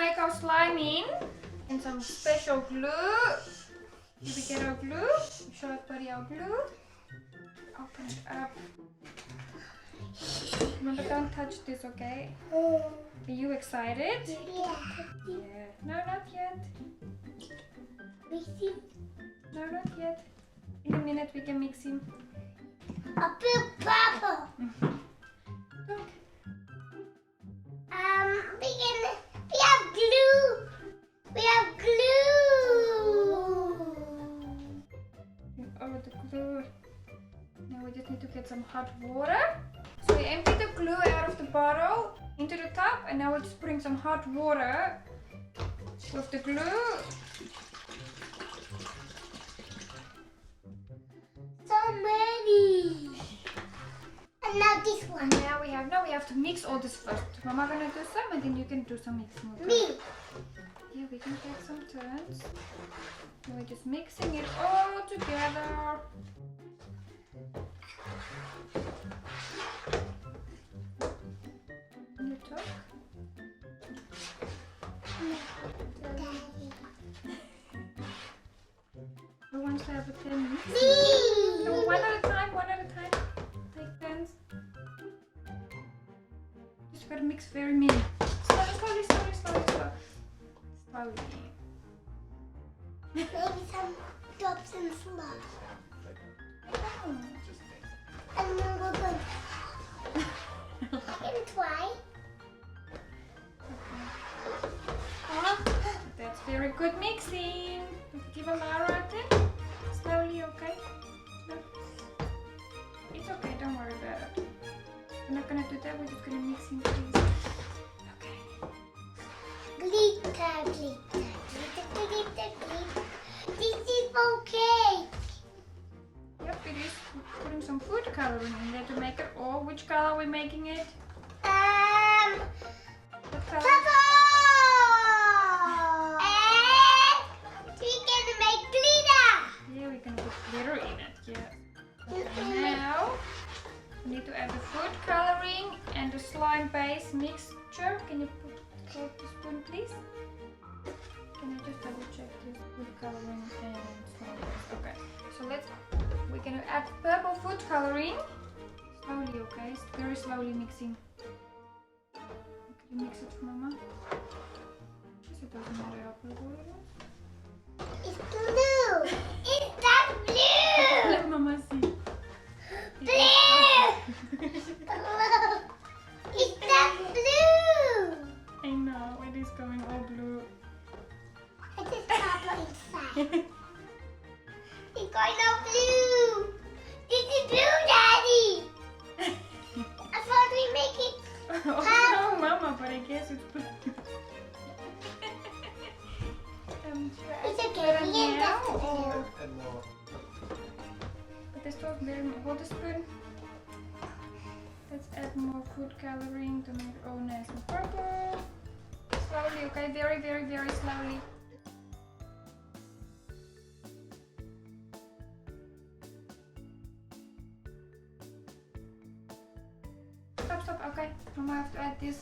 make our slime in. And some special glue. Did we get our glue? Show everybody our glue. Open it up. Remember, don't touch this, okay? Are you excited? Yeah. Yeah. No, not yet. Mixing. No, not yet. In a minute we can mix him. A big purple. Look. We have glue. We have glue. Oh, the glue. Now we just need to get some hot water. So we empty the glue out of the bottle into the tub, and now we're just putting some hot water with the glue. So many. And now this one. And now we have to mix all this first. Mama gonna do some, and then you can do some mixing. Okay? Me. Yeah, we can take some turns. And we're just mixing it all together. And you talk? Daddy. Who wants to have a 10 mix? Me. No, one at a time, one at a time. Take turns. Just gotta mix very mean. Slowly. Slowly. Maybe some drops in slush. Oh. And then we're going. I can try. That's very good mixing. Give Alara a 10. Slowly, okay? No. It's okay, don't worry about it. We're not gonna do that, we're just gonna mix in please. Okay. Glitter. This is okay. Yep, it is. We're putting some food coloring in there to make it all. Which color are we making it? What color? Purple. And we can make glitter. Yeah, we can put glitter in it, yeah. Okay, now we need to add the food coloring and the slime base mixture. Can you hold the spoon, please? Can I just double check this food coloring and slime base? Okay, so we're gonna add purple food coloring. Slowly, okay? Very slowly mixing. Can you mix it for Mama? Yes, it doesn't matter how purple it is. It's blue. Is that blue? Let Mama see. Blue. Is that blue? I know, it is going all blue. It is purple inside. It's going all blue. This is blue, Daddy. I thought we make it. Oh no, Mama, but I guess it's blue. It's okay. Better We can now, test it. or but this was very hold the spoon. Let's add more food coloring to make it all nice and purple. Slowly, okay, very slowly. Stop, okay. Mama have to add this.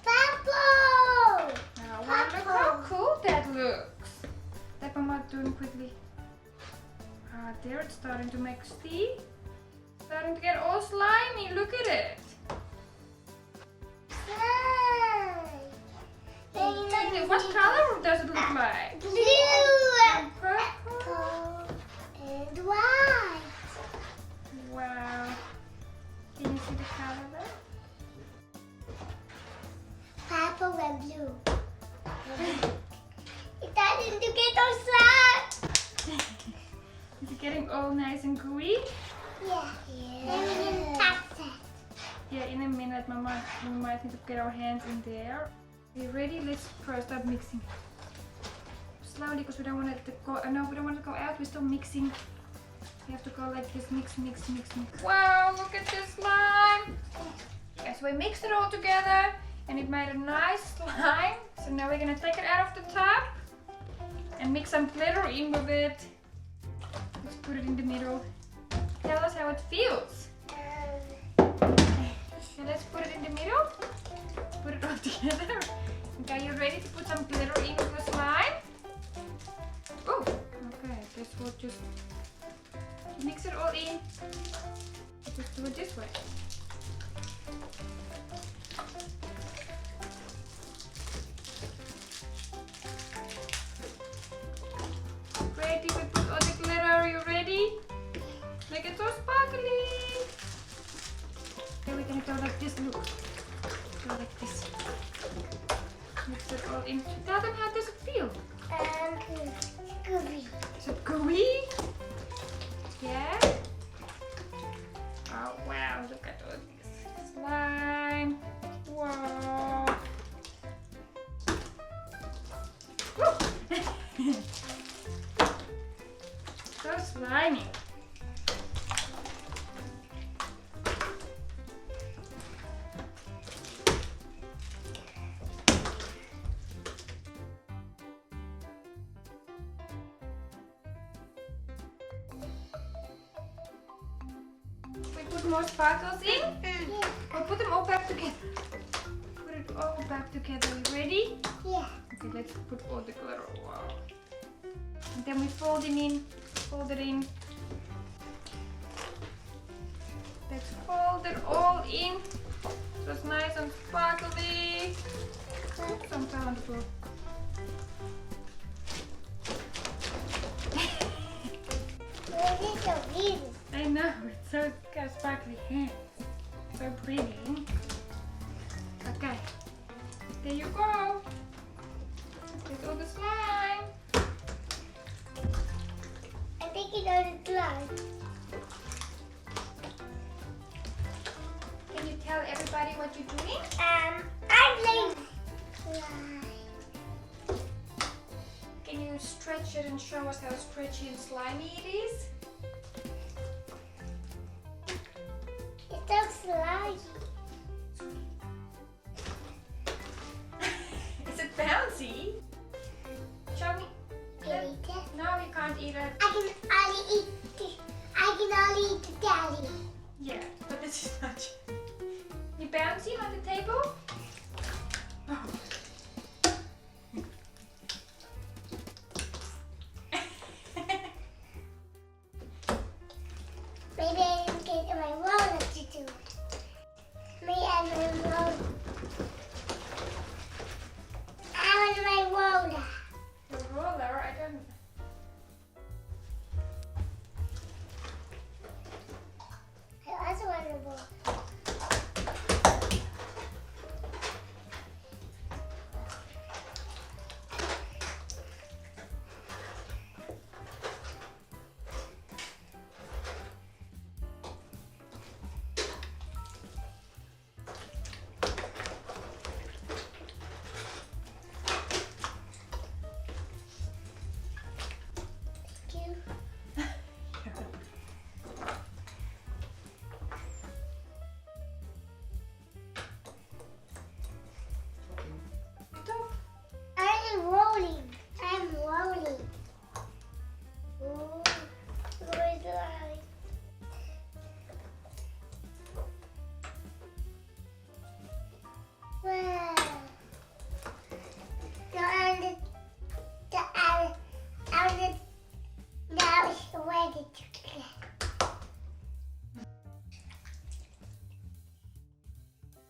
Purple. Now, wow, look how cool that looks. That Mama doing quickly. Ah, there it's starting to make steam. Starting to get all slimy. Look at it. What color does it look like? Blue And purple. and white. Wow. Can you see the color there? Purple and blue. It doesn't get all slime. Is it getting all nice and gooey? Yeah. Then we can touch that. Yeah, in a minute, Mama, we might need to get our hands in there. Are you ready? Let's first start mixing. Slowly, because we don't want it to go. No, we don't want it to go out. We're still mixing. We have to go like this, mix. Wow, look at this slime. Okay, so we mixed it all together, and it made a nice slime. So now we're gonna take it out of the tub and mix some glitter in with it. Let's put it in the middle. Tell us how it feels. Okay, let's put it in the middle. Put it all together. Okay, you ready to put some glitter in the slime? Oh, okay. Guess we'll just mix it all in. Just do it this way. Ready? We put all the glitter. You ready? Make it so sparkly. Okay, we're gonna go like this. Look. Go like this. Mix it all in. Tell them how does it feel? Gooey. Is it gooey? Yeah. Oh wow! Look at all this slime. Wow. Woo. So slimy. We put more sparkles in. We'll put them all back together. Put it all back together. You ready? Yeah. Okay, let's put all the glitter. Wow. And then we fold it in. Fold it in. Let's fold it all in. So it's nice and sparkly. Oops, I'm fell on the floor. This is so beautiful. I know, it's so got sparkly hands. So pretty. Okay, there you go. There's all the slime. I think you know the slime. Can you tell everybody what you're doing? I'm playing slime. Can you stretch it and show us how stretchy and slimy it is? It's so slimy. Is it bouncy? Show me. Can you eat it? No, you can't eat it. I can only eat the daddy. Yeah, but this is not. You bouncy on the table? Oh. Maybe I didn't get my roller to do it. Maybe I have my roller. I want my roller. The roller, I don't. I also want a roller. Stop. I'm rolling. I'm rolling. Ooh, where's the line? Wow. Now it's ready to get.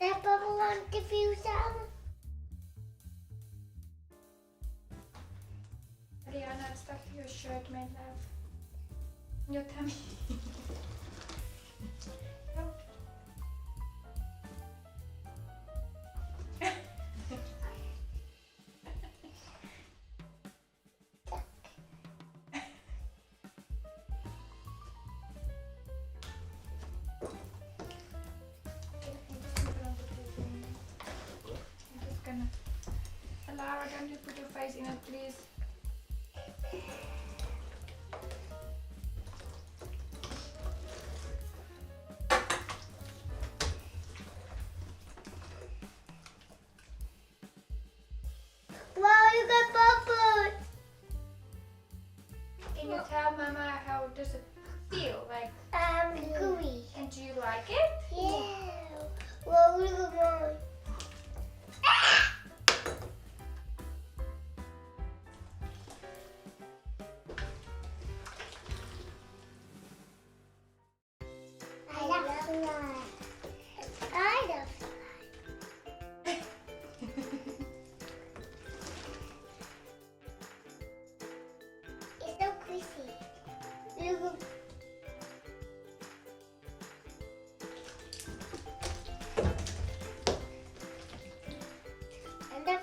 That bubble on the fuse out. Alianna, it's stuck to your shirt, my love. Your tummy. Oh. Alara, don't you put your face in it, please? Wow, you got bubbles. Can you tell Mama how does it feel? Like, Gooey. and do you like it? Yeah. Whoa, look at mine. I love slime. I love slime. It's so crispy. Look at and then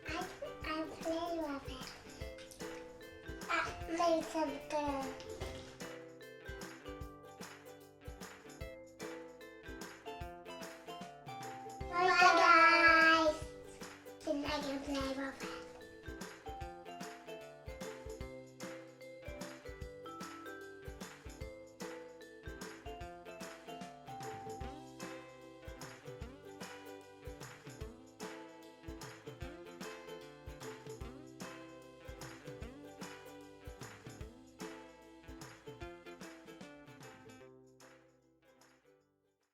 I play with it. I made some good.